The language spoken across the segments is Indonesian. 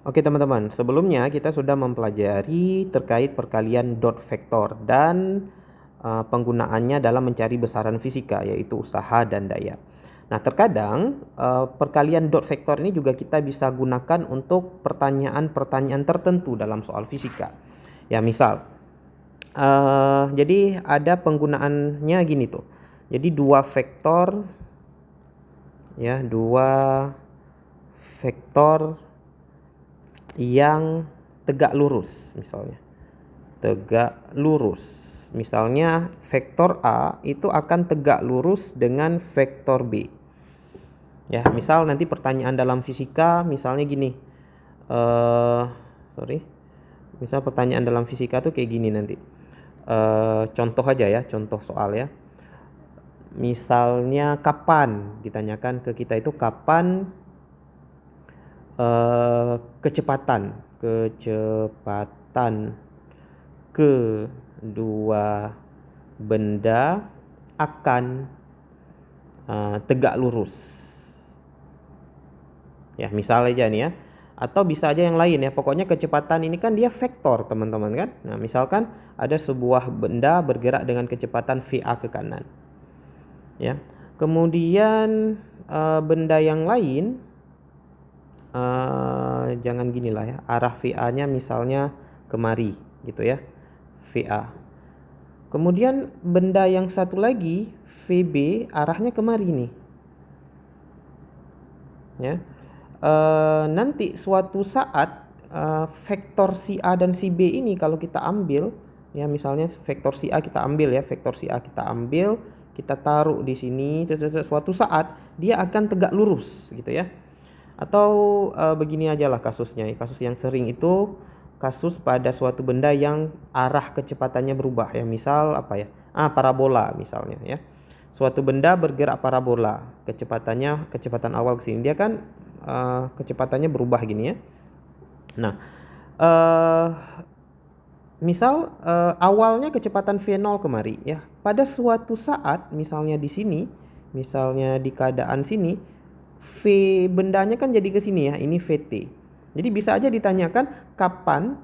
Oke teman-teman, sebelumnya kita sudah mempelajari terkait perkalian dot vektor dan penggunaannya dalam mencari besaran fisika, yaitu usaha dan daya. Nah, terkadang perkalian dot vektor ini juga kita bisa gunakan untuk pertanyaan-pertanyaan tertentu dalam soal fisika. Ya, misal, jadi ada penggunaannya gini tuh. Jadi dua vektor yang tegak lurus misalnya. Tegak lurus. Misalnya vektor A itu akan tegak lurus dengan vektor B. Ya, misal nanti pertanyaan dalam fisika misalnya gini. Misal pertanyaan dalam fisika tuh kayak gini nanti. Contoh aja ya, contoh soal ya. Misalnya kapan ditanyakan ke kita itu kapan kecepatan kedua benda akan tegak lurus. Ya, misal aja nih ya. Atau bisa aja yang lain ya. Pokoknya kecepatan ini kan dia vektor, teman-teman kan. Nah, misalkan ada sebuah benda bergerak dengan kecepatan VA ke kanan. Ya. Kemudian benda yang lain jangan gini lah ya. Arah VA-nya misalnya kemari gitu ya. VA. Kemudian benda yang satu lagi VB arahnya kemari nih. Ya. Nanti suatu saat vektor si A dan si B ini kalau kita ambil ya, misalnya vektor si A kita ambil ya, vektor si A kita ambil, kita taruh di sini, suatu saat dia akan tegak lurus gitu ya. Atau begini aja lah kasusnya. Kasus yang sering itu kasus pada suatu benda yang arah kecepatannya berubah ya. Misal apa ya? Parabola misalnya ya. Suatu benda bergerak parabola, kecepatan awal ke sini, dia kan kecepatannya berubah gini ya. Nah, misal awalnya kecepatan V0 kemari ya. Pada suatu saat misalnya di sini, misalnya di keadaan sini, V bendanya kan jadi ke sini ya, ini VT. Jadi bisa aja ditanyakan kapan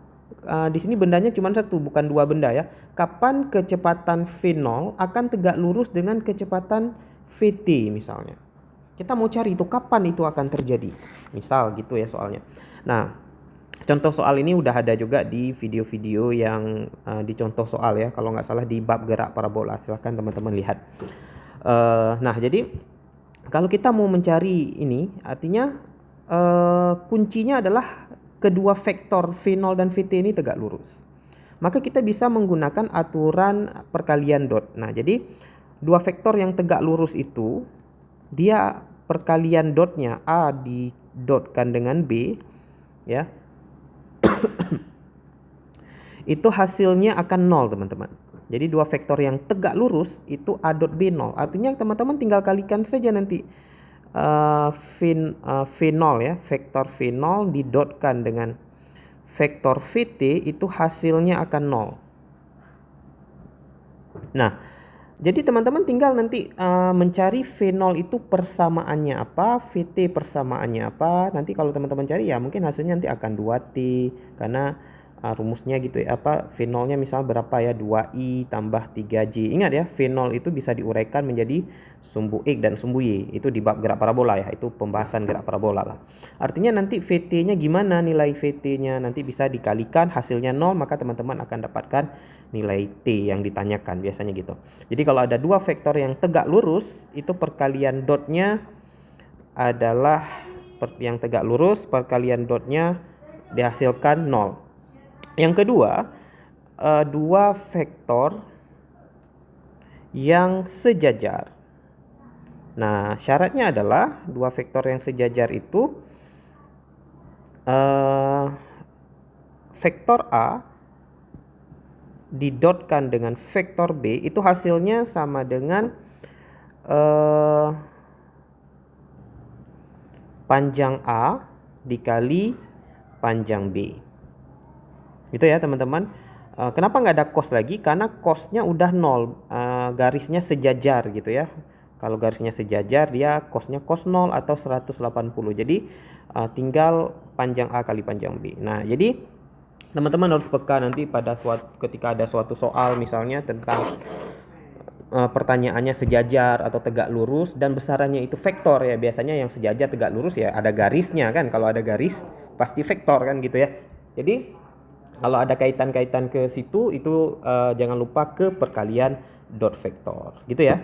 di sini bendanya cuma satu, bukan dua benda ya. Kapan kecepatan V0 akan tegak lurus dengan kecepatan VT misalnya. Kita mau cari itu kapan itu akan terjadi. Misal gitu ya soalnya. Nah, contoh soal ini udah ada juga di video-video yang di contoh soal ya. Kalau nggak salah di bab gerak parabola. Silahkan teman-teman lihat. Nah, jadi kalau kita mau mencari ini, artinya kuncinya adalah kedua vektor V0 dan VT ini tegak lurus. Maka kita bisa menggunakan aturan perkalian dot. Nah, jadi dua vektor yang tegak lurus itu, dia perkalian dotnya A didotkan dengan B, ya, itu hasilnya akan 0 teman-teman. Jadi dua vektor yang tegak lurus itu A dot B 0. Artinya teman-teman tinggal kalikan saja nanti V0 ya, vektor V0 didotkan dengan vektor VT itu hasilnya akan 0. Nah, jadi teman-teman tinggal nanti mencari V0 itu persamaannya apa, VT persamaannya apa. Nanti kalau teman-teman cari ya mungkin hasilnya nanti akan 2T karena rumusnya gitu ya, V0-nya misal berapa ya, 2I tambah 3J. Ingat ya, V0 itu bisa diuraikan menjadi sumbu X dan sumbu Y. Itu di bab gerak parabola ya, itu pembahasan gerak parabola lah. Artinya nanti VT-nya gimana, nilai VT-nya nanti bisa dikalikan, hasilnya 0, maka teman-teman akan dapatkan nilai T yang ditanyakan, biasanya gitu. Jadi kalau ada dua vektor yang tegak lurus, itu perkalian dotnya adalah yang tegak lurus, perkalian dotnya dihasilkan 0. Yang kedua, dua vektor yang sejajar. Nah, syaratnya adalah dua vektor yang sejajar itu vektor A didotkan dengan vektor B itu hasilnya sama dengan panjang A dikali panjang B. Gitu ya teman-teman. Kenapa nggak ada cos lagi? Karena cosnya udah 0, garisnya sejajar gitu ya. Kalau garisnya sejajar dia cosnya cos 0 atau 180. Jadi tinggal panjang A kali panjang B. Nah, jadi teman-teman harus peka nanti ketika ada suatu soal misalnya tentang pertanyaannya sejajar atau tegak lurus dan besarannya itu vektor ya. Biasanya yang sejajar tegak lurus ya ada garisnya kan. Kalau ada garis pasti vektor kan gitu ya. Jadi kalau ada kaitan-kaitan ke situ itu jangan lupa ke perkalian dot vektor gitu ya.